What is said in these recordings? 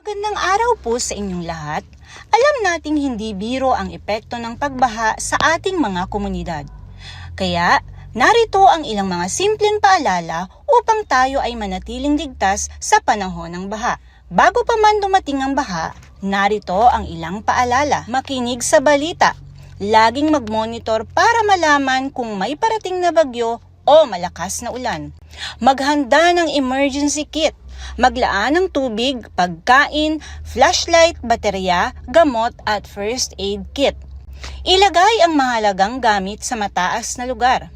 Magandang araw po sa inyong lahat. Alam nating hindi biro ang epekto ng pagbaha sa ating mga komunidad. Kaya, narito ang ilang mga simpleng paalala upang tayo ay manatiling ligtas sa panahon ng baha. Bago pa man dumating ang baha, narito ang ilang paalala. Makinig sa balita. Laging mag-monitor para malaman kung may parating na bagyo o malakas na ulan. Maghanda ng emergency kit. Maglaan ng tubig, pagkain, flashlight, baterya, gamot at first aid kit. Ilagay ang mahalagang gamit sa mataas na lugar.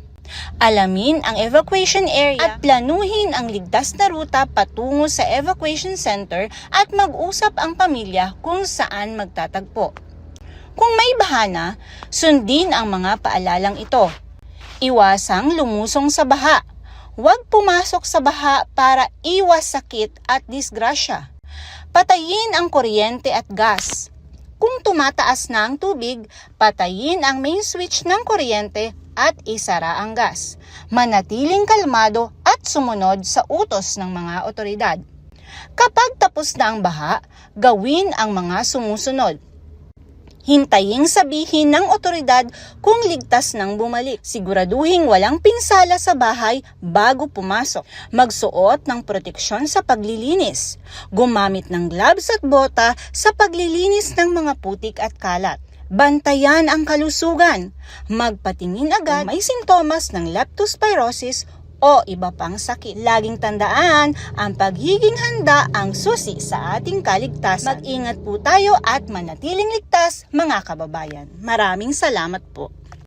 Alamin ang evacuation area at planuhin ang ligtas na ruta patungo sa evacuation center at mag-usap ang pamilya kung saan magtatagpo. Kung may bahana, sundin ang mga paalalang ito. Iwasang lumusong sa baha. Huwag pumasok sa baha para iwas sakit at disgrasya. Patayin ang kuryente at gas. Kung tumataas na ang tubig, patayin ang main switch ng kuryente at isara ang gas. Manatiling kalmado at sumunod sa utos ng mga otoridad. Kapag tapos na ang baha, gawin ang mga sumusunod. Hintaying sabihin ng otoridad kung ligtas nang bumalik. Siguraduhing walang pinsala sa bahay bago pumasok. Magsuot ng proteksyon sa paglilinis. Gumamit ng gloves at bota sa paglilinis ng mga putik at kalat. Bantayan ang kalusugan. Magpatingin agad kung may sintomas ng leptospirosis o iba pang sakit. Laging tandaan, ang pagiging handa ang susi sa ating kaligtasan. Mag-ingat po tayo at manatiling ligtas, mga kababayan. Maraming salamat po.